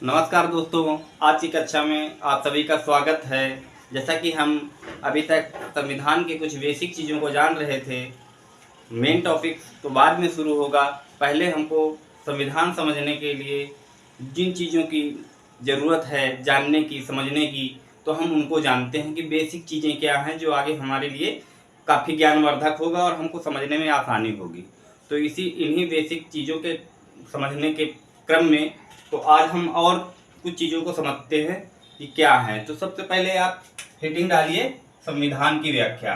नमस्कार दोस्तों, आज की कक्षा में आप सभी का स्वागत है। जैसा कि हम अभी तक संविधान के कुछ बेसिक चीज़ों को जान रहे थे, मेन टॉपिक तो बाद में शुरू होगा। पहले हमको संविधान समझने के लिए जिन चीज़ों की ज़रूरत है जानने की, समझने की, तो हम उनको जानते हैं कि बेसिक चीज़ें क्या हैं जो आगे हमारे लिए काफ़ी ज्ञानवर्धक होगा और हमको समझने में आसानी होगी। तो इन्हीं बेसिक चीज़ों के समझने के क्रम में तो आज हम और कुछ चीज़ों को समझते हैं कि क्या है। तो सबसे पहले आप हेडिंग डालिए, संविधान की व्याख्या।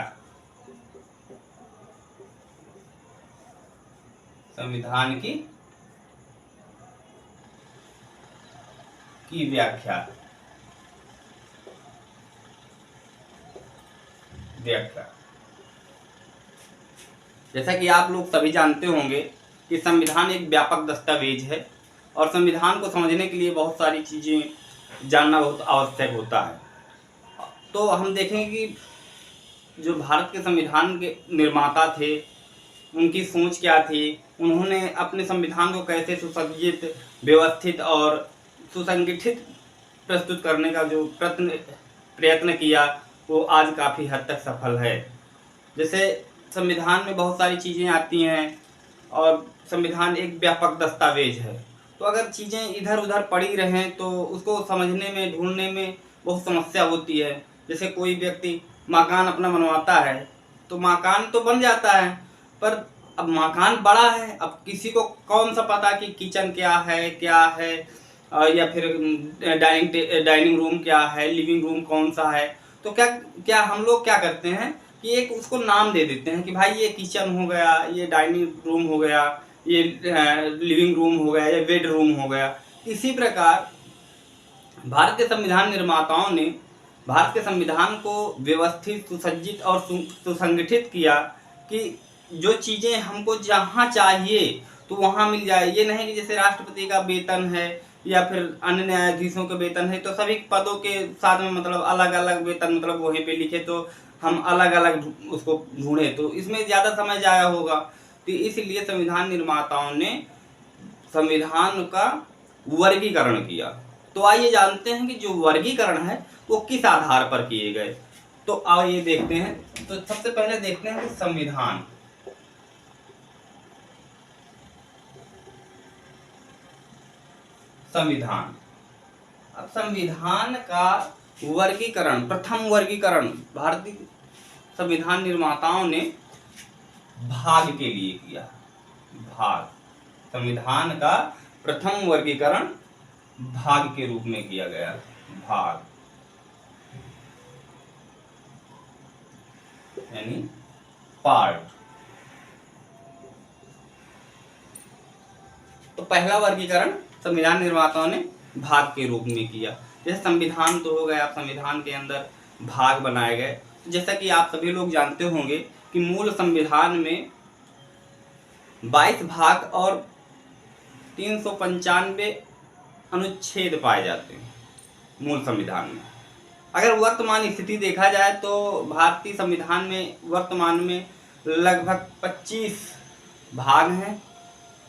संविधान की व्याख्या। जैसा कि आप लोग सभी जानते होंगे कि संविधान एक व्यापक दस्तावेज है और संविधान को समझने के लिए बहुत सारी चीज़ें जानना बहुत आवश्यक होता है। तो हम देखेंगे कि जो भारत के संविधान के निर्माता थे, उनकी सोच क्या थी, उन्होंने अपने संविधान को कैसे सुसज्जित, व्यवस्थित और सुसंगठित प्रस्तुत करने का जो प्रयत्न किया, वो आज काफ़ी हद तक सफल है। जैसे संविधान में बहुत सारी चीज़ें आती हैं और संविधान एक व्यापक दस्तावेज है, तो अगर चीज़ें इधर उधर पड़ी रहें तो उसको समझने में, ढूंढने में बहुत समस्या होती है। जैसे कोई व्यक्ति मकान अपना बनवाता है तो मकान तो बन जाता है, पर अब मकान बड़ा है, अब किसी को कौन सा पता कि किचन क्या है या फिर डाइनिंग रूम क्या है, लिविंग रूम कौन सा है। तो क्या हम लोग क्या करते हैं कि एक उसको नाम दे देते हैं कि भाई ये किचन हो गया, ये डाइनिंग रूम हो गया, ये लिविंग रूम हो गया, या बेड रूम हो गया। इसी प्रकार भारत के संविधान निर्माताओं ने भारत के संविधान को व्यवस्थित, सुसज्जित और सुसंगठित किया कि जो चीज़ें हमको जहाँ चाहिए तो वहाँ मिल जाए। ये नहीं कि जैसे राष्ट्रपति का वेतन है या फिर अन्य न्यायाधीशों के वेतन है तो सभी पदों के साथ में मतलब अलग अलग वेतन मतलब वहीं पे लिखे तो हम अलग अलग उसको ढूंढें तो इसमें ज़्यादा समय जाया होगा। तो इसलिए संविधान निर्माताओं ने संविधान का वर्गीकरण किया। तो आइए जानते हैं कि जो वर्गीकरण है वो किस आधार पर किए गए। तो आइए देखते हैं। तो सबसे पहले देखते हैं कि संविधान अब संविधान का वर्गीकरण, प्रथम वर्गीकरण भारतीय संविधान निर्माताओं ने भाग के लिए किया। भाग, संविधान का प्रथम वर्गीकरण भाग के रूप में किया गया। भाग यानी पार्ट। तो पहला वर्गीकरण संविधान निर्माताओं ने भाग के रूप में किया। जैसे संविधान तो हो गया, संविधान के अंदर भाग बनाए गए। जैसा कि आप सभी लोग जानते होंगे कि मूल संविधान में 22 भाग और 395 अनुच्छेद पाए जाते हैं मूल संविधान में। अगर वर्तमान स्थिति देखा जाए तो भारतीय संविधान में वर्तमान में लगभग 25 भाग हैं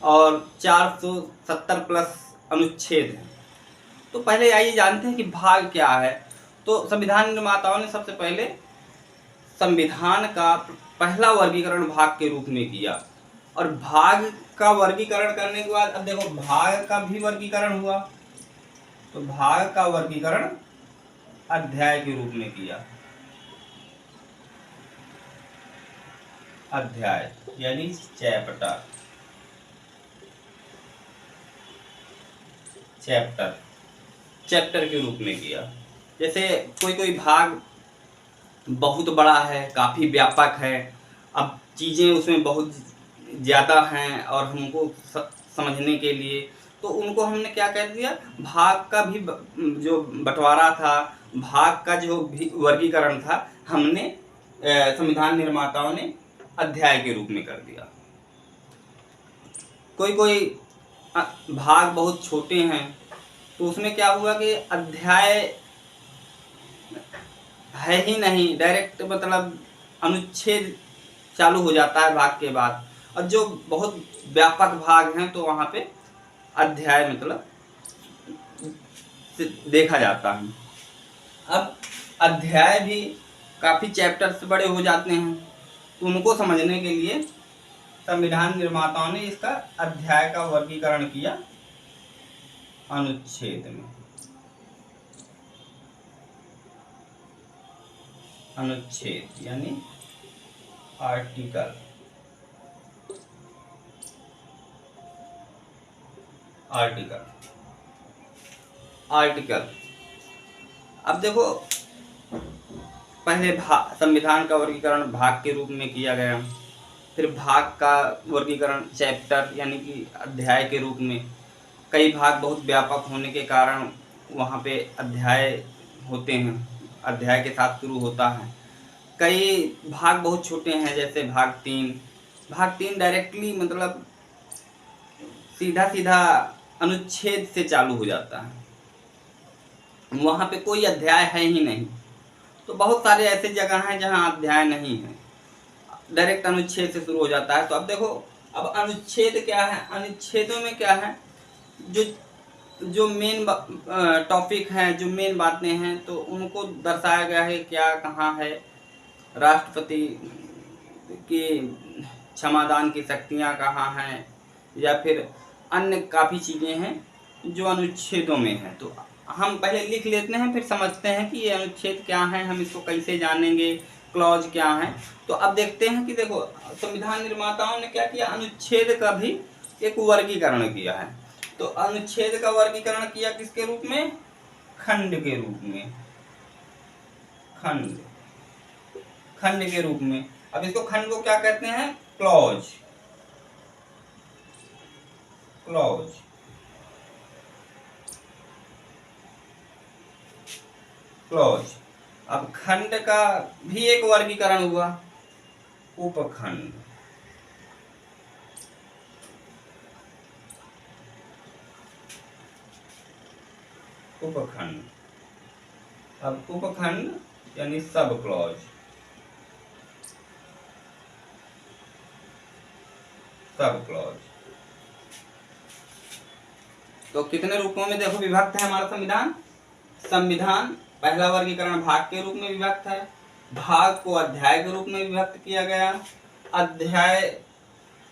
और 470 प्लस अनुच्छेद हैं। तो पहले आइए जानते हैं कि भाग क्या है। तो संविधान निर्माताओं ने सबसे पहले संविधान का पहला वर्गीकरण भाग के रूप में किया और भाग का वर्गीकरण करने के बाद अब देखो भाग का भी वर्गीकरण हुआ। तो भाग का वर्गीकरण अध्याय के रूप में किया। अध्याय यानी चैप्टर के रूप में किया। जैसे कोई भाग बहुत बड़ा है, काफ़ी व्यापक है, अब चीज़ें उसमें बहुत ज़्यादा हैं और हमको समझने के लिए तो उनको हमने क्या कह दिया, भाग का भी जो बंटवारा था, भाग का जो भी वर्गीकरण था, हमने संविधान निर्माताओं ने अध्याय के रूप में कर दिया। कोई भाग बहुत छोटे हैं तो उसमें क्या हुआ कि अध्याय है ही नहीं, डायरेक्ट मतलब अनुच्छेद चालू हो जाता है भाग के बाद। और जो बहुत व्यापक भाग हैं तो वहाँ पे अध्याय मतलब से देखा जाता है। अब अध्याय भी काफ़ी चैप्टर्स बड़े हो जाते हैं, तो उनको समझने के लिए संविधान निर्माताओं ने इसका अध्याय का वर्गीकरण किया अनुच्छेद में। अनुच्छेद यानी आर्टिकल। आर्टिकल आर्टिकल अब देखो, पहले संविधान का वर्गीकरण भाग के रूप में किया गया, फिर भाग का वर्गीकरण चैप्टर यानी कि अध्याय के रूप में। कई भाग बहुत व्यापक होने के कारण वहाँ पे अध्याय होते हैं, अध्याय के साथ शुरू होता है। कई भाग बहुत छोटे हैं, जैसे भाग 3। भाग 3 डायरेक्टली मतलब सीधा सीधा अनुच्छेद से चालू हो जाता है, वहाँ पे कोई अध्याय है ही नहीं। तो बहुत सारे ऐसे जगह हैं जहाँ अध्याय नहीं है, डायरेक्ट अनुच्छेद से शुरू हो जाता है। तो अब देखो, अब अनुच्छेद क्या है, अनुच्छेदों में क्या है, जो मेन टॉपिक हैं, जो मेन बातें हैं, तो उनको दर्शाया गया है क्या कहाँ है, राष्ट्रपति की क्षमादान की शक्तियाँ कहाँ हैं, या फिर अन्य काफ़ी चीज़ें हैं जो अनुच्छेदों में हैं। तो हम पहले लिख लेते हैं, फिर समझते हैं कि ये अनुच्छेद क्या है, हम इसको कैसे जानेंगे, क्लॉज क्या है। तो अब देखते हैं कि देखो, संविधान निर्माताओं ने क्या किया, अनुच्छेद का भी एक वर्गीकरण किया है। तो अनुच्छेद का वर्गीकरण किया किसके रूप में, खंड के रूप में। खंड खंड के रूप में। अब इसको खंड को क्या कहते हैं, क्लॉज। क्लॉज क्लॉज अब खंड का भी एक वर्गीकरण हुआ, उपखंड। उपखंड अब उपखंड यानी सब क्लॉज। सब क्लॉज तो कितने रूपों में देखो विभक्त है हमारा संविधान। संविधान पहला वर्गीकरण भाग के रूप में विभक्त है, भाग को अध्याय के रूप में विभक्त किया गया, अध्याय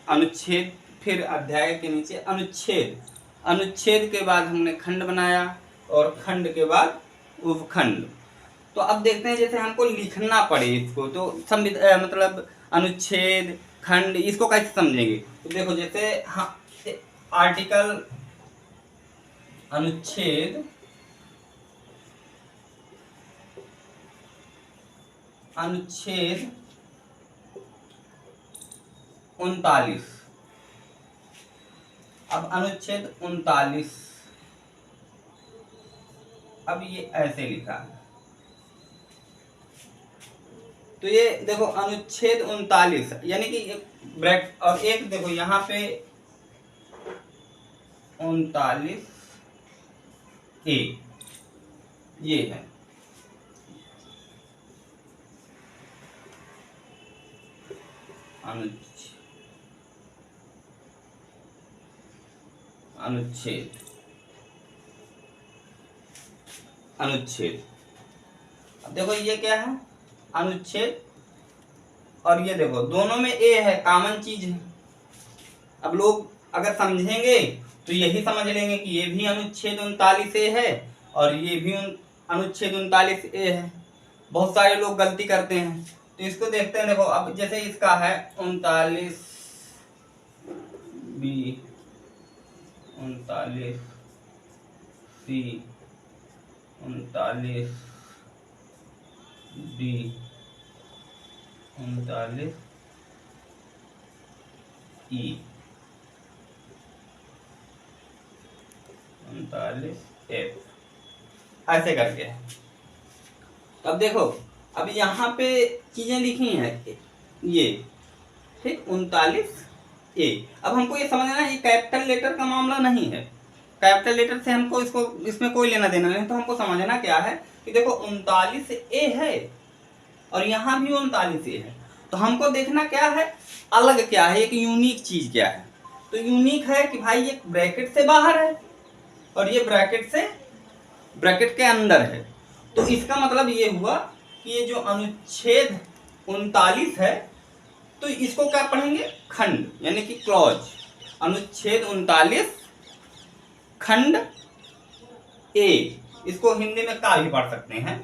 अनुच्छेद, फिर अध्याय के नीचे अनुच्छेद, अनुच्छेद के बाद हमने खंड बनाया, और खंड के बाद उपखंड। तो अब देखते हैं, जैसे हमको लिखना पड़े इसको, तो मतलब अनुच्छेद, खंड, इसको कैसे समझेंगे। तो देखो, जैसे हाँ, आर्टिकल, अनुच्छेद, अनुच्छेद 39। अब अनुच्छेद 39, अब ये ऐसे लिखा है, तो ये देखो अनुच्छेद 39 यानी कि एक ब्रैकेट, और एक देखो यहाँ पे 39 ए, ये है। अनुच्छेद अनुच्छेद अब देखो ये क्या है, अनुच्छेद, और ये देखो दोनों में ए है, कॉमन चीज है। अब लोग अगर समझेंगे तो यही समझ लेंगे कि ये भी अनुच्छेद 39 ए है और ये भी अनुच्छेद 39 ए है। बहुत सारे लोग गलती करते हैं, तो इसको देखते हैं। देखो, अब जैसे इसका है 39 बी, 39 सी, 39 डी, 39 ई, 39 एफ, ऐसे करके। अब देखो, अब यहाँ पे चीजें लिखी हैं ये, ठीक, 39 ए। अब हमको ये समझना है, ये कैपिटल लेटर का मामला नहीं है, कैपिटल लेटर से हमको इसमें कोई लेना देना नहीं। तो हमको समझना क्या है कि देखो 39 ए है और यहाँ भी 39 ए है, तो हमको देखना क्या है, अलग क्या है, एक यूनिक चीज क्या है। तो यूनिक है कि भाई ये ब्रैकेट से बाहर है और ये ब्रैकेट से ब्रैकेट के अंदर है। तो इसका मतलब ये हुआ कि ये जो अनुच्छेद 39 है, तो इसको क्या पढ़ेंगे? खंड, यानी कि क्लॉज। अनुच्छेद 39 खंड ए, इसको हिंदी में का भी पढ़ सकते हैं,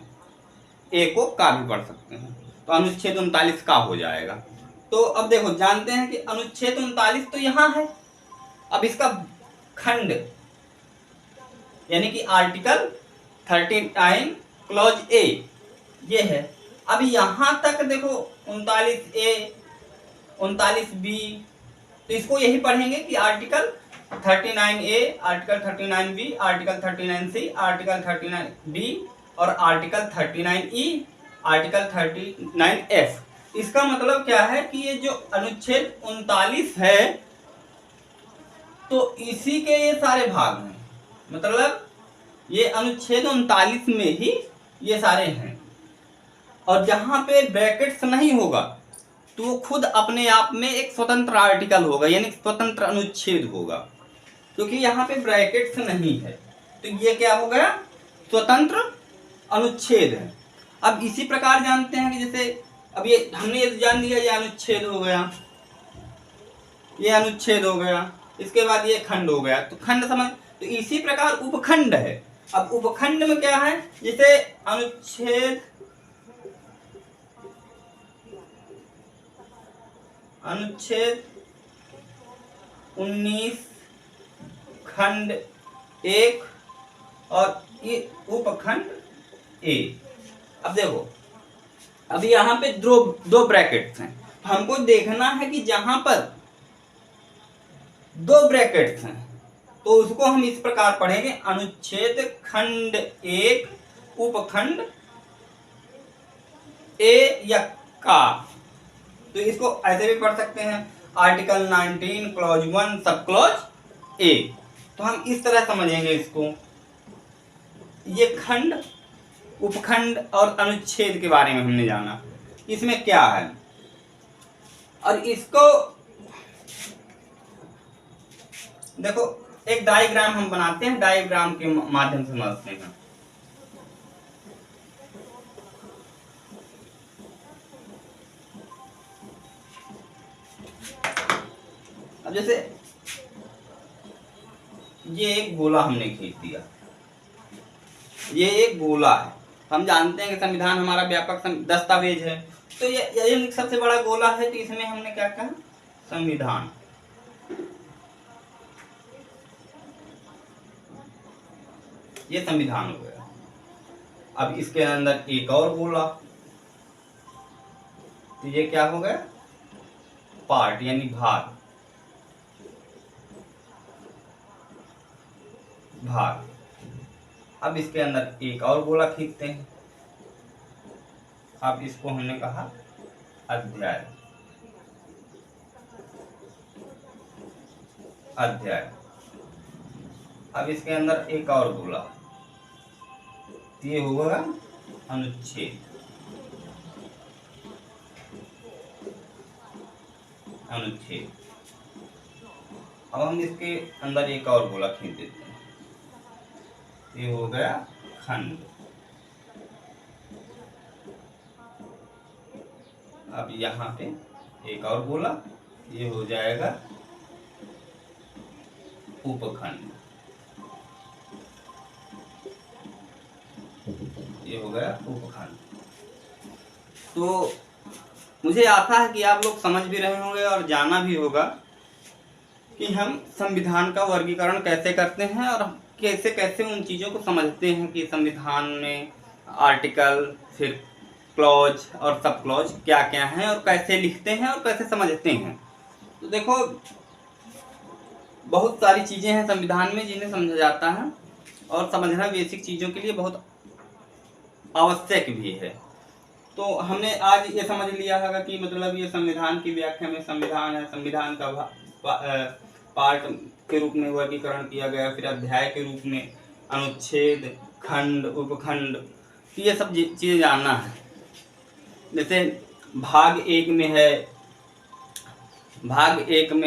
ए को का भी पढ़ सकते हैं, तो अनुच्छेद 39 का हो जाएगा। तो अब देखो, जानते हैं कि अनुच्छेद 39 तो यहां है, अब इसका खंड यानी कि आर्टिकल 39 क्लॉज ए ये है। अब यहां तक देखो 39A 39B, तो इसको यही पढ़ेंगे कि article 39A, article 39B, article 39C, article 39D और आर्टिकल 39E, आर्टिकल 39F। इसका मतलब क्या है कि ये जो अनुच्छेद 39 है, तो इसी के ये सारे भाग हैं, मतलब ये अनुच्छेद 39 में ही ये सारे हैं। और जहां पे ब्रैकेट्स नहीं होगा तो वो खुद अपने आप में एक स्वतंत्र आर्टिकल होगा, यानी स्वतंत्र अनुच्छेद होगा, क्योंकि यहाँ पे ब्रैकेट्स नहीं है, तो ये क्या हो गया? स्वतंत्र अनुच्छेद है। अब इसी प्रकार जानते हैं कि जैसे अब ये हमने ये जान लिया, ये अनुच्छेद हो गया, ये अनुच्छेद हो गया, इसके बाद ये खंड हो गया, तो खंड समझ। तो इसी प्रकार उपखंड है। अब उपखंड में क्या है? जैसे अनुच्छेद 19 खंड 1 और ये उपखंड ए। अब देखो, अब यहाँ पे दो ब्रैकेट्स हैं, हमको देखना है कि जहां पर दो ब्रैकेट्स हैं तो उसको हम इस प्रकार पढ़ेंगे, अनुच्छेद खंड 1 उपखंड ए या का। तो इसको ऐसे भी पढ़ सकते हैं, article 19 clause 1 sub clause A. तो हम इस तरह समझेंगे इसको। ये खंड, उपखंड और अनुच्छेद के बारे में हमने जाना, इसमें क्या है। और इसको देखो, एक डायग्राम हम बनाते हैं, डायग्राम के माध्यम से समझते हैं। अब जैसे ये एक गोला हमने खींच दिया, ये एक गोला है, हम जानते हैं कि संविधान हमारा व्यापक दस्तावेज है, तो ये सबसे बड़ा गोला है, तो इसमें हमने क्या कहा? संविधान। ये संविधान हो गया। अब इसके अंदर एक और गोला, तो ये क्या हो गया? पार्ट यानी भाग। अब इसके अंदर एक और गोला खींचते हैं, अब इसको हमने कहा अध्याय। अब इसके अंदर एक और गोला, ये होगा अनुच्छेद। अब हम इसके अंदर एक और गोला खींच देते हैं, ये हो गया खंड। अब यहाँ पे एक और गोला, ये हो जाएगा उपखंड। ये हो गया उपखंड। तो मुझे आशा है कि आप लोग समझ भी रहे होंगे और जाना भी होगा कि हम संविधान का वर्गीकरण कैसे करते हैं और कैसे कैसे उन चीज़ों को समझते हैं कि संविधान में आर्टिकल, फिर क्लॉज और सब क्लॉज क्या क्या हैं और कैसे लिखते हैं और कैसे समझते हैं। तो देखो, बहुत सारी चीज़ें हैं संविधान में जिन्हें समझा जाता है और समझना बेसिक चीज़ों के लिए बहुत आवश्यक भी है। तो हमने आज ये समझ लिया होगा कि मतलब ये संविधान की व्याख्या में संविधान है, संविधान का पार्ट के रूप में वर्गीकरण किया गया, फिर अध्याय के रूप में अनुच्छेद, खंड, उपखंड, तो ये सब चीज़ें जानना है। जैसे भाग एक में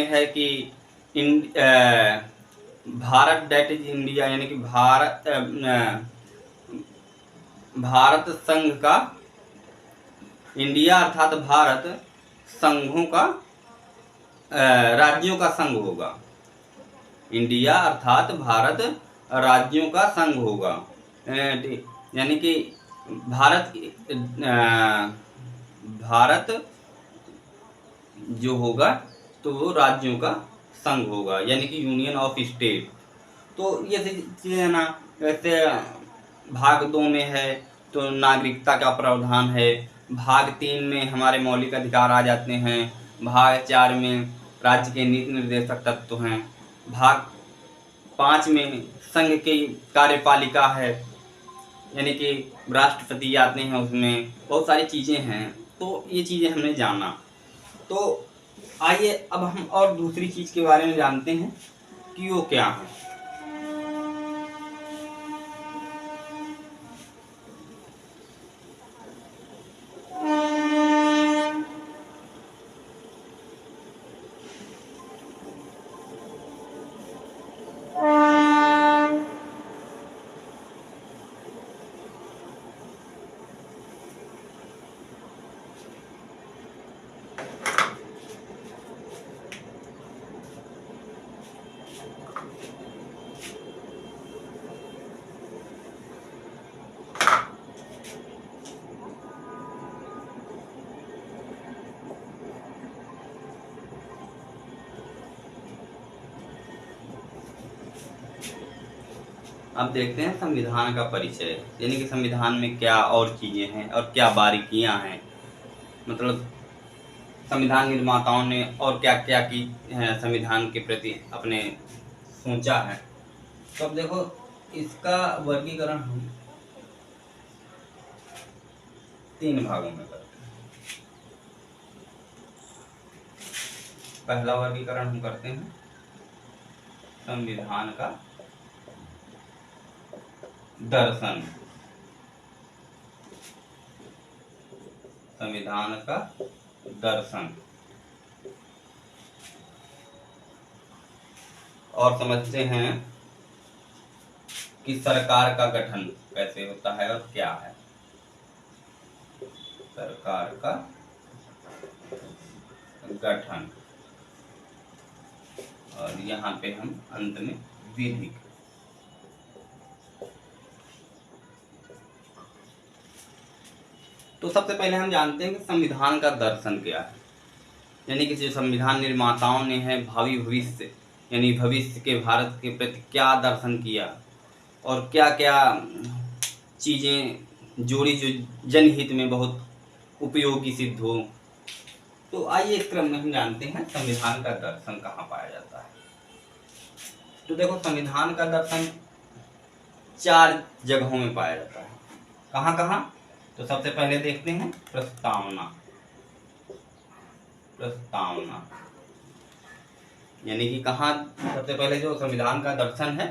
है कि भारत दैट इज इंडिया, यानी कि भारत भारत संघ का, इंडिया अर्थात भारत संघों का राज्यों का संघ होगा। इंडिया अर्थात भारत राज्यों का संघ होगा। यानी कि भारत भारत जो होगा तो वो राज्यों का संघ होगा, यानी कि यूनियन ऑफ स्टेट। तो ये चीज़ें है ना। वैसे भाग 2 में है तो नागरिकता का प्रावधान है, भाग 3 में हमारे मौलिक अधिकार आ जाते हैं, भाग 4 में राज्य के नीति निर्देशक तत्व हैं, भाग 5 में संघ की कार्यपालिका है, यानी कि राष्ट्रपति आते हैं, उसमें बहुत सारी चीज़ें हैं। तो ये चीज़ें हमने जाना। तो आइए अब हम और दूसरी चीज़ के बारे में जानते हैं कि वो क्या है। अब देखते हैं संविधान का परिचय, यानी कि संविधान में क्या और चीज़ें हैं और क्या बारीकियां हैं, मतलब संविधान निर्माताओं ने और क्या क्या की संविधान के प्रति अपने सोचा है। तो अब देखो, इसका वर्गीकरण हम 3 भागों में करते हैं। पहला वर्गीकरण हम करते हैं संविधान का दर्शन। संविधान का दर्शन और समझते हैं कि सरकार का गठन कैसे होता है और क्या है सरकार का गठन, और यहाँ पे हम अंत में विधि। तो सबसे पहले हम जानते हैं कि संविधान का दर्शन क्या है, यानी कि जो संविधान निर्माताओं ने है भावी भविष्य, यानी भविष्य के भारत के प्रति क्या दर्शन किया और क्या क्या चीज़ें जोड़ी जो जनहित में बहुत उपयोगी सिद्ध हो। तो आइए इस क्रम में हम जानते हैं संविधान का दर्शन कहाँ पाया जाता है। तो देखो, संविधान का दर्शन 4 जगहों में पाया जाता है। कहाँ कहाँ? तो सबसे पहले देखते हैं प्रस्तावना। प्रस्तावना यानी कि कहाँ सबसे पहले जो संविधान का दर्शन है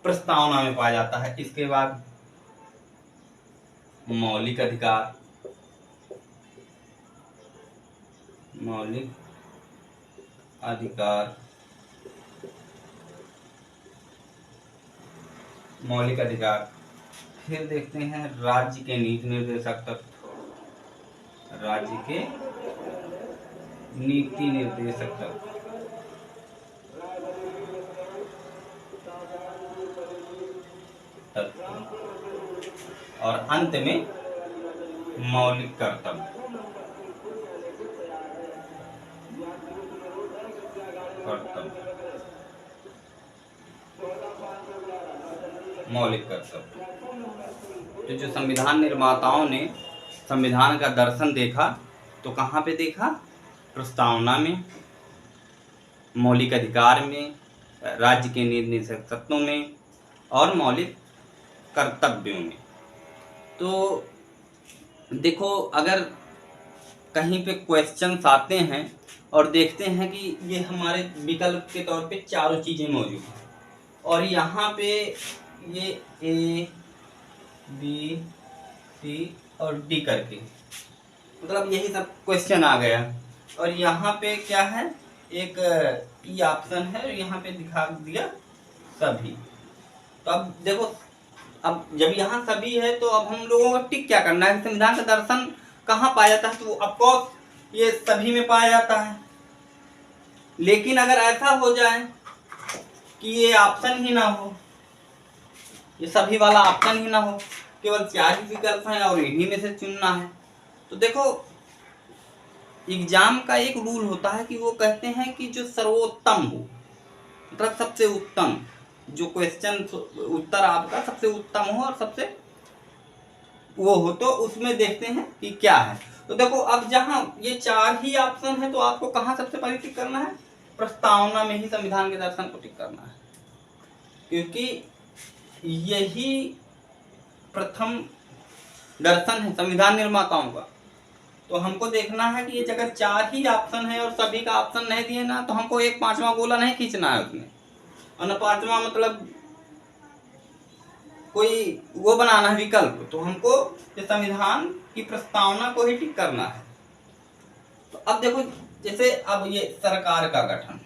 प्रस्तावना में पाया जाता है। इसके बाद मौलिक अधिकार, मौलिक अधिकार, मौलिक अधिकार। फिर देखते हैं राज्य के नीति निर्देशक तत्व, राज्य के नीति निर्देशक तत्व, और अंत में मौलिक कर्तव्य। मौलिक कर्तव्य। तो जो संविधान निर्माताओं ने संविधान का दर्शन देखा तो कहाँ पे देखा? प्रस्तावना में, मौलिक अधिकार में, राज्य के नीति निर्देशक तत्वों में और मौलिक कर्तव्यों में। तो देखो, अगर कहीं पे क्वेश्चंस आते हैं और देखते हैं कि ये हमारे विकल्प के तौर पे चारों चीज़ें मौजूद हैं और यहाँ पे ये ए बी सी और डी करके, मतलब यही सब क्वेश्चन आ गया और यहाँ पे क्या है, एक ई ऑप्शन है और यहाँ पे दिखा दिया सभी। तो अब देखो, अब जब यहाँ सभी है तो अब हम लोगों को टिक क्या करना है, संविधान का दर्शन कहाँ पाया जाता है, तो ऑफकोर्स ये सभी में पाया जाता है। लेकिन अगर ऐसा हो जाए कि ये ऑप्शन ही ना हो, ये सभी वाला ऑप्शन ही ना हो, केवल 4 ही विकल्प हैं और इन्हीं में से चुनना है, तो देखो एग्जाम का एक रूल होता है कि वो कहते हैं कि जो सर्वोत्तम हो, मतलब सबसे उत्तम जो क्वेश्चन उत्तर आपका सबसे उत्तम हो और सबसे वो हो, तो उसमें देखते हैं कि क्या है। तो देखो अब जहाँ ये 4 ही ऑप्शन है तो आपको कहाँ सबसे पहले टिक करना है, प्रस्तावना में ही संविधान के दर्शन को टिक करना है, क्योंकि यही प्रथम दर्शन है संविधान निर्माताओं का। तो हमको देखना है कि ये अगर 4 ही ऑप्शन है और सभी का ऑप्शन नहीं दिए ना, तो हमको एक 5वां गोला नहीं खींचना है उसमें, और न 5वां मतलब कोई वो बनाना है विकल्प, तो हमको ये संविधान की प्रस्तावना को ही टिक करना है। तो अब देखो जैसे अब ये सरकार का गठन,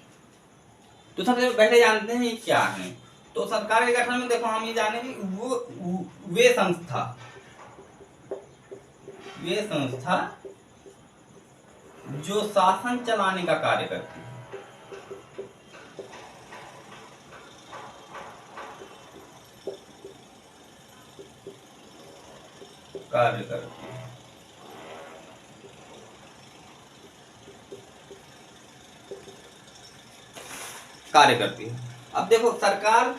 तो सबसे पहले जानते हैं ये क्या है। तो सरकार के गठन में देखो हम ये जानेंगे वे संस्था जो शासन चलाने का कार्य करती है, कार्य करती है। अब देखो सरकार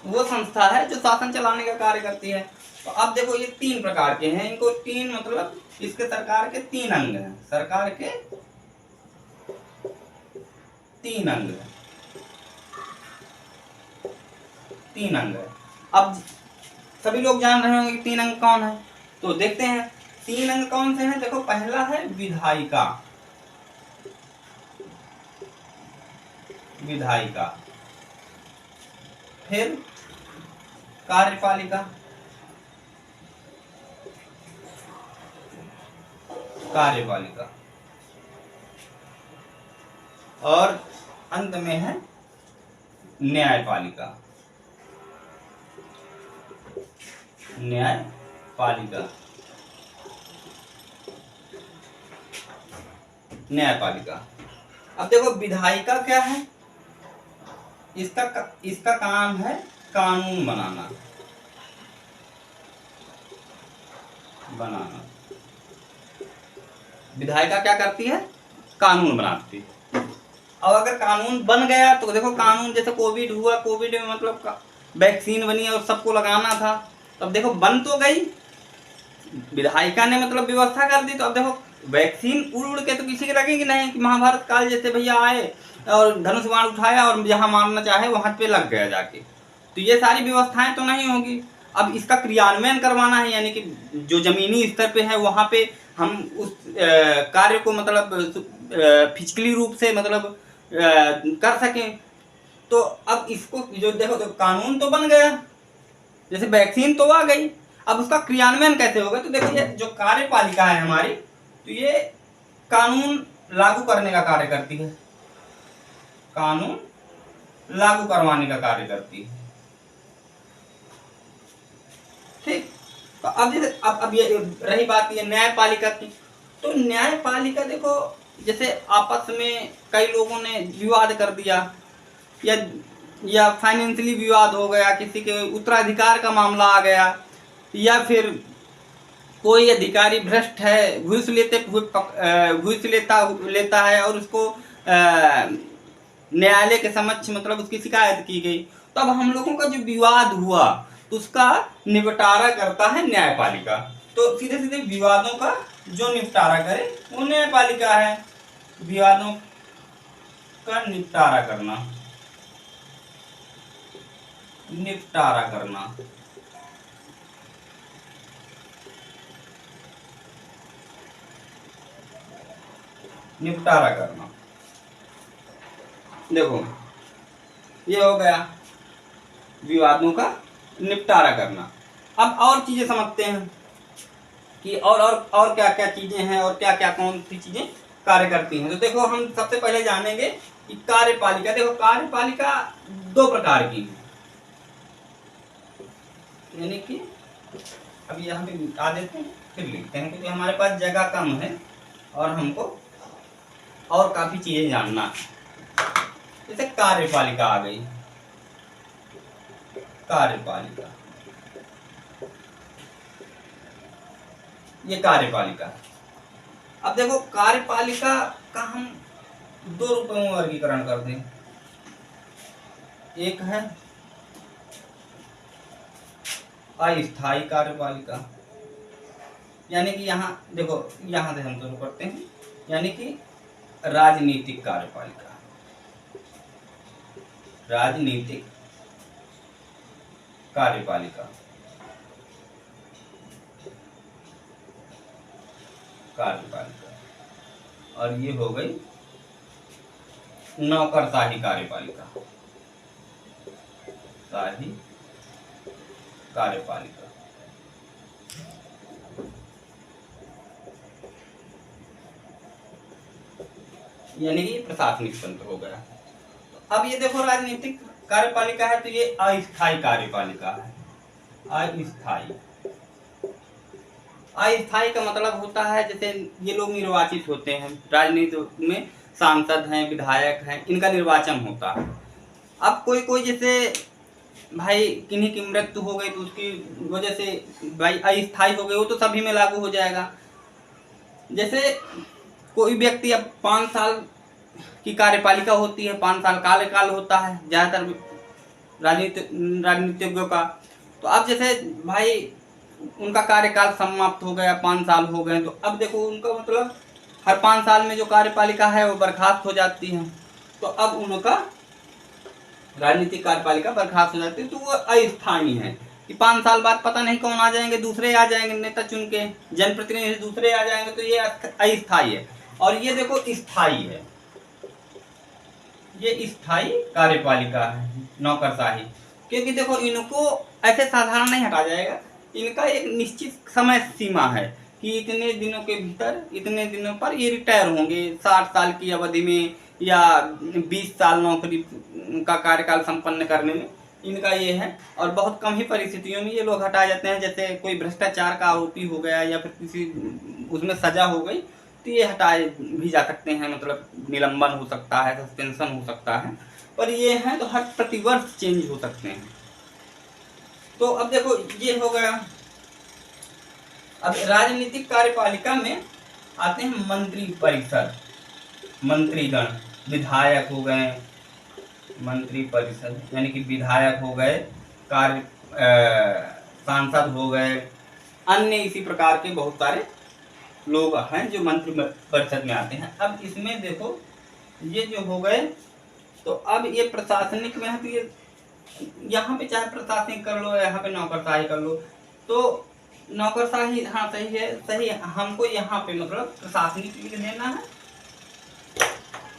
वो संस्था है जो शासन चलाने का कार्य करती है। तो अब देखो ये 3 प्रकार के हैं, इनको 3 मतलब इसके सरकार के 3 अंग हैं, सरकार के 3 अंग हैं, 3 अंग है। अब सभी लोग जान रहे होंगे कि 3 अंग कौन है, तो देखते हैं 3 अंग कौन से हैं। देखो पहला है विधायिका, फिर कार्यपालिका, और अंत में है न्यायपालिका। अब देखो विधायिका क्या है, इसका काम है कानून बनाना। विधायिका क्या करती है, कानून बनाती है। अब अगर कानून बन गया तो देखो कानून जैसे कोविड हुआ, कोविड में मतलब वैक्सीन बनी और सबको लगाना था, तब देखो बन तो गई, विधायिका ने मतलब व्यवस्था कर दी। तो अब देखो वैक्सीन उड़ के तो किसी के लगेगी नहीं, कि महाभारत काल जैसे भैया आए और धनुष बाण उठाया और जहां मारना चाहे वहां पे लग गया जाके, तो ये सारी व्यवस्थाएं तो नहीं होगी। अब इसका क्रियान्वयन करवाना है, यानी कि जो जमीनी स्तर पे है वहां पे हम उस कार्य को मतलब फिजिकली रूप से मतलब कर सकें। तो अब इसको जो देखो तो कानून तो बन गया, जैसे वैक्सीन तो आ गई, अब उसका क्रियान्वयन कैसे होगा, तो देखो ये जो कार्यपालिका है हमारी, तो ये कानून लागू करने का कार्य करती है, कानून लागू करवाने का कार्य करती है। ठीक, तो अब ये रही बात ये न्यायपालिका की। तो न्यायपालिका देखो जैसे आपस में कई लोगों ने विवाद कर दिया, या फाइनेंशियली विवाद हो गया, किसी के उत्तराधिकार का मामला आ गया, या फिर कोई अधिकारी भ्रष्ट है, घूस लेता है और उसको न्यायालय के समक्ष मतलब उसकी शिकायत की गई, तो अब हम लोगों का जो विवाद हुआ तो उसका निपटारा करता है न्यायपालिका। तो सीधे सीधे विवादों का जो निपटारा करे वो न्यायपालिका है, विवादों का निपटारा करना। देखो ये हो गया विवादों का निपटारा करना। अब और चीजें समझते हैं कि और क्या क्या चीजें हैं और क्या क्या कौन सी चीजें कार्य करती हैं। तो देखो हम सबसे पहले जानेंगे कि कार्यपालिका। देखो कार्यपालिका 2 प्रकार की है, यानी कि अब यहाँ पे आ देते हैं, फिर लिखते हैं, क्योंकि हमारे पास जगह कम है और हमको और काफ़ी चीज़ें जानना है। जैसे कार्यपालिका आ गई, कार्यपालिका, ये कार्यपालिका। अब देखो कार्यपालिका का हम दो रूपों में वर्गीकरण कर दें। एक है अस्थायी कार्यपालिका, यानी कि यहाँ देखो, यहाँ से हम शुरू करते हैं, यानी कि राजनीतिक कार्यपालिका, राजनीतिक कार्यपालिका, कार्यपालिका। और ये हो गई नौकरशाही कार्यपालिका, शाही कार्यपालिका। यानी कि प्रशासनिक तंत्र हो गया। अब ये देखो राजनीतिक कार्यपालिका है, तो ये अस्थायी कार्यपालिका है। अस्थायी, अस्थायी का मतलब होता है जैसे ये लोग निर्वाचित होते हैं, राजनीति में सांसद हैं, विधायक हैं, इनका निर्वाचन होता है। अब कोई कोई जैसे भाई किन्हीं की मृत्यु हो गई तो उसकी वजह से भाई अस्थायी हो गई, वो तो सभी में लागू हो जाएगा। जैसे कोई व्यक्ति अब 5 साल की कार्यपालिका होती है, 5 साल कार्यकाल होता है ज़्यादातर राजनीतिज्ञों का। तो अब जैसे भाई उनका कार्यकाल समाप्त हो गया, 5 साल हो गए, तो अब देखो उनका मतलब हर 5 साल में जो कार्यपालिका है वो बर्खास्त हो जाती है। तो अब उनका राजनीतिक कार्यपालिका बर्खास्त हो जाती है, तो वो अस्थायी है कि 5 साल बाद पता नहीं कौन आ जाएंगे, दूसरे आ जाएंगे नेता चुन के, जनप्रतिनिधि दूसरे आ जाएंगे, तो ये अस्थायी है। और ये देखो स्थायी है, ये स्थायी कार्यपालिका है, नौकरशाही। क्योंकि देखो इनको ऐसे साधारण नहीं हटा जाएगा, इनका एक निश्चित समय सीमा है कि इतने दिनों के भीतर, इतने दिनों पर ये रिटायर होंगे। 60 साल की अवधि में या 20 साल नौकरी का कार्यकाल संपन्न करने में इनका ये है। और बहुत कम ही परिस्थितियों में ये लोग हटाए जाते हैं, जैसे कोई भ्रष्टाचार का आरोपी हो गया या फिर किसी उसमें सजा हो गई, तो ये हटाए भी जा सकते हैं, मतलब निलंबन हो सकता है, सस्पेंशन हो सकता है। पर ये हैं तो हर प्रतिवर्ष चेंज हो सकते हैं। तो अब देखो ये हो गया। अब राजनीतिक कार्यपालिका में आते हैं मंत्री परिषद, मंत्रीगण, विधायक हो गए, मंत्री परिषद यानी कि विधायक हो गए, कार्य सांसद हो गए, अन्य इसी प्रकार के बहुत सारे लोग हैं जो मंत्री परिषद में आते हैं। अब इसमें देखो ये जो हो गए, तो अब ये प्रशासनिक में है, तो ये यहाँ पे चाहे प्रशासनिक कर लो, यहाँ पे नौकरशाही कर लो। तो नौकरशाही हाँ सही है, सही है। हमको यहाँ पे मतलब प्रशासनिक लिख देना है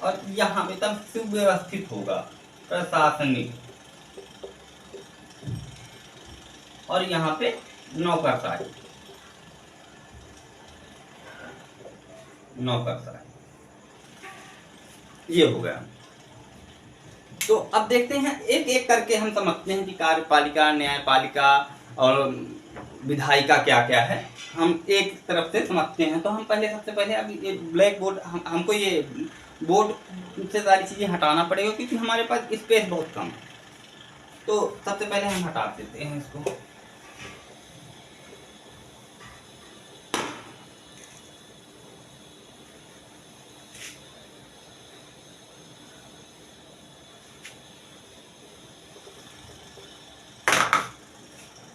और यहाँ पे तब सुव्यवस्थित होगा प्रशासनिक, और यहाँ पे नौकरशाही, नौकरशाही, ये हो गया। तो अब देखते हैं एक एक करके हम समझते हैं कि कार्यपालिका, न्यायपालिका और विधायिका क्या क्या है, हम एक तरफ से समझते हैं। तो हम पहले सबसे पहले अब ये ब्लैक बोर्ड, हमको ये बोर्ड से सारी चीज़ें हटाना पड़ेगा क्योंकि हमारे पास स्पेस बहुत कम है। तो सबसे पहले हम हटा देते हैं इसको।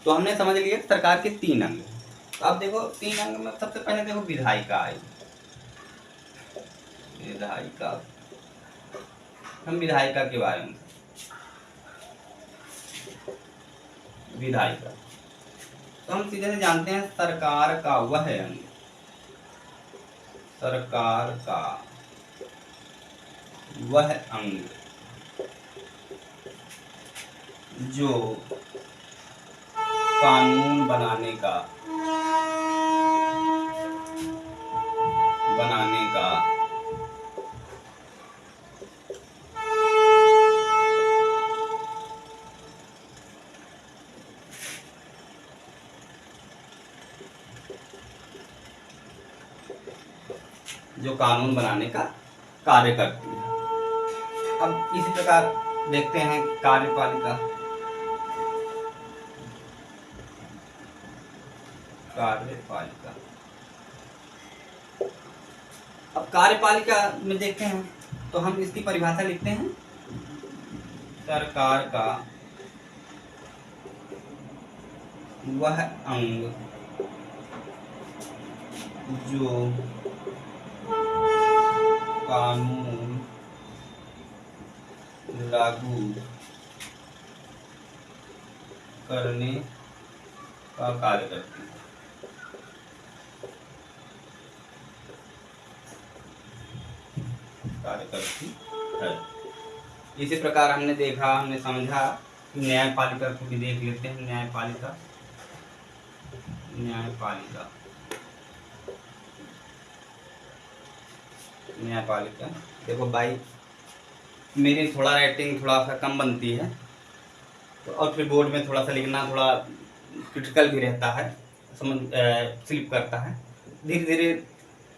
तो हमने समझ लिया सरकार के 3 अंग। तो अब देखो 3 अंग में सबसे पहले देखो विधायिका आई, विधायिका, हम विधायिका के बारे में, विधायिका तो हम सीधे से जानते हैं सरकार का वह अंग, सरकार का वह अंग जो कानून बनाने का जो कानून बनाने का कार्य करती है। अब इसी प्रकार देखते हैं कार्यपालिका। कार्यपालिका, अब कार्यपालिका में देखते हैं तो हम इसकी परिभाषा लिखते हैं, सरकार का वह अंग जो कानून लागू करने का कार्य करती है। कार्य करती है। इसी प्रकार हमने देखा, हमने समझा कि न्यायपालिका को भी देख लेते हैं। न्यायपालिका, न्यायपालिका, न्यायपालिका। देखो भाई, मेरी थोड़ा राइटिंग थोड़ा सा कम बनती है, तो और फिर बोर्ड में थोड़ा सा लिखना थोड़ा क्रिटिकल भी रहता है, समझ स्लिप करता है। धीरे धीरे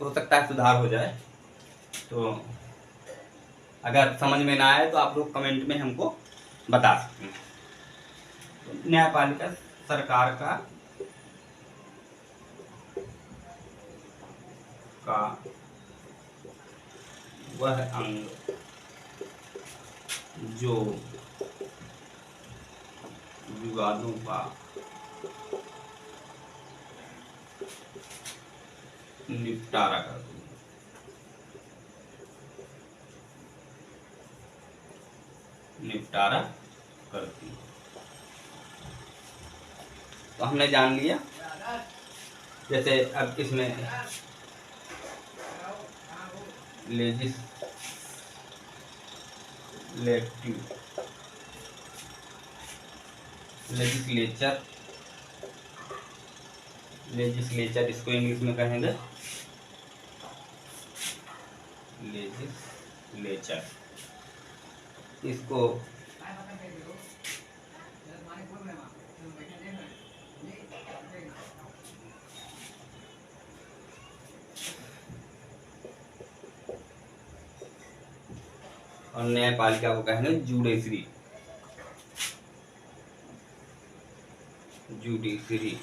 हो सकता है सुधार हो जाए। तो अगर समझ में ना आए तो आप लोग कमेंट में हमको बता सकते हैं। तो न्यायपालिका सरकार का वह अंग जो विवादों का निपटारा करती है। निपटारा करती है। तो हमने जान लिया। जैसे अब इसमें लेजिस्लेचर इसको इंग्लिश में कहेंगे लेजिस्लेचर। इसको और न्यायपालिका को कहेंगे जुडिशरी। जुडिशरी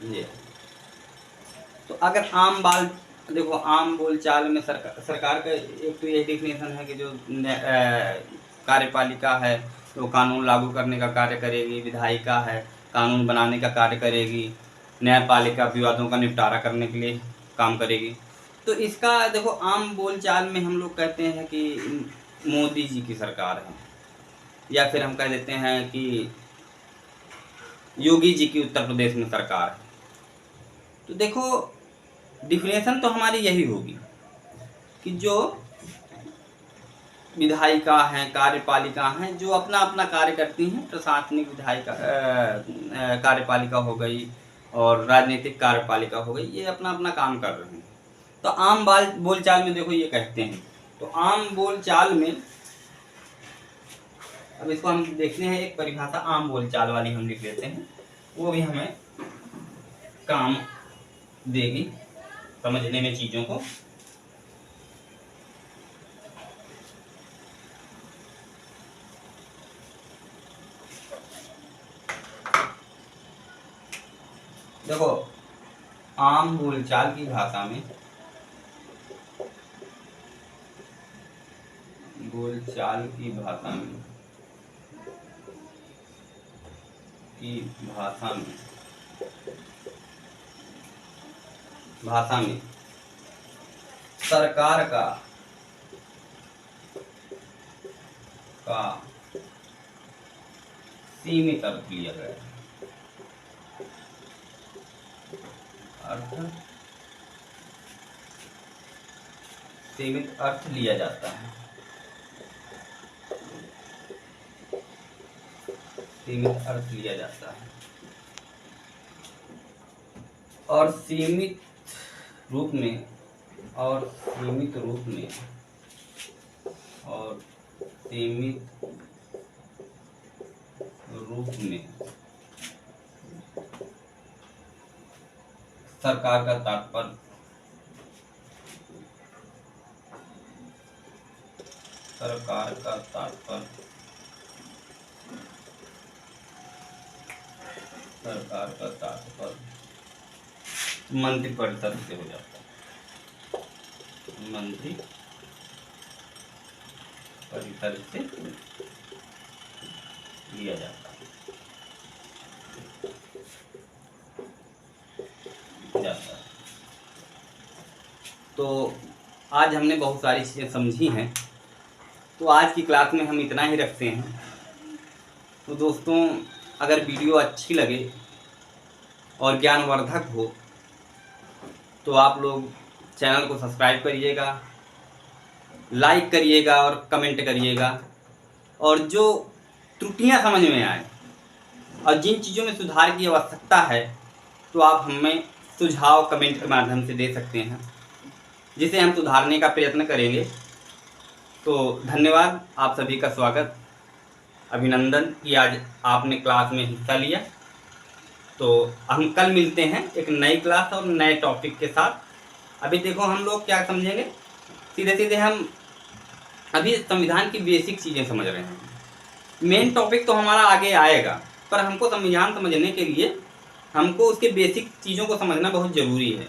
ये। तो अगर आम बाल देखो, आम बोलचाल में सरकार का एक तो ये डेफिनेशन है कि जो कार्यपालिका है तो कानून लागू करने का कार्य करेगी, विधायिका है कानून बनाने का कार्य करेगी, न्यायपालिका विवादों का निपटारा करने के लिए काम करेगी। तो इसका देखो आम बोलचाल में हम लोग कहते हैं कि मोदी जी की सरकार है, या फिर हम कह देते हैं कि योगी जी की उत्तर प्रदेश में सरकार है। तो देखो डिफिनेशन तो हमारी यही होगी कि जो विधायिका हैं, कार्यपालिका हैं, जो अपना अपना कार्य करती हैं। प्रशासनिक विधायिका कार्यपालिका हो गई और राजनीतिक कार्यपालिका हो गई, ये अपना अपना काम कर रहे हैं। तो आम बोलचाल में देखो ये कहते हैं। तो आम बोलचाल में अब इसको हम देखते हैं, एक परिभाषा आम बोलचाल वाली हम लिख लेते हैं, वो भी हमें काम देगी समझने में चीजों को। देखो आम बोलचाल की भाषा में, बोलचाल की भाषा में सरकार का सीमित अर्थ लिया गया है। सीमित अर्थ लिया जाता है। सीमित अर्थ लिया जाता है और सीमित रूप में और सीमित रूप में सरकार का तात्पर्य मंत्रिपरिषद से हो जाता है, मंत्रि परिषद से लिया जाता है। तो आज हमने बहुत सारी चीज़ें समझी हैं, तो आज की क्लास में हम इतना ही रखते हैं। तो दोस्तों, अगर वीडियो अच्छी लगे और ज्ञानवर्धक हो तो आप लोग चैनल को सब्सक्राइब करिएगा, लाइक करिएगा और कमेंट करिएगा। और जो त्रुटियां समझ में आए और जिन चीज़ों में सुधार की आवश्यकता है तो आप हमें सुझाव कमेंट के माध्यम से दे सकते हैं, जिसे हम सुधारने का प्रयत्न करेंगे। तो धन्यवाद, आप सभी का स्वागत, अभिनंदन कि आज आपने क्लास में हिस्सा लिया। तो हम कल मिलते हैं एक नई क्लास और नए टॉपिक के साथ। अभी देखो हम लोग क्या समझेंगे, सीधे सीधे हम अभी संविधान की बेसिक चीज़ें समझ रहे हैं। मेन टॉपिक तो हमारा आगे आएगा, पर हमको संविधान समझने के लिए हमको उसके बेसिक चीज़ों को समझना बहुत ज़रूरी है।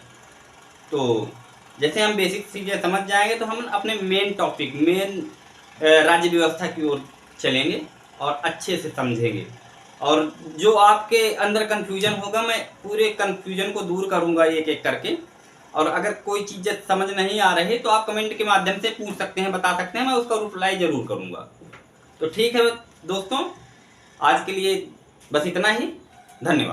तो जैसे हम बेसिक चीज़ें समझ जाएंगे तो हम अपने मेन टॉपिक, मेन राज्य व्यवस्था की ओर चलेंगे और अच्छे से समझेंगे। और जो आपके अंदर कन्फ्यूजन होगा, मैं पूरे कन्फ्यूजन को दूर करूंगा एक एक करके। और अगर कोई चीज़ समझ नहीं आ रही तो आप कमेंट के माध्यम से पूछ सकते हैं, बता सकते हैं, मैं उसका रिप्लाई ज़रूर करूंगा। तो ठीक है दोस्तों, आज के लिए बस इतना ही। धन्यवाद।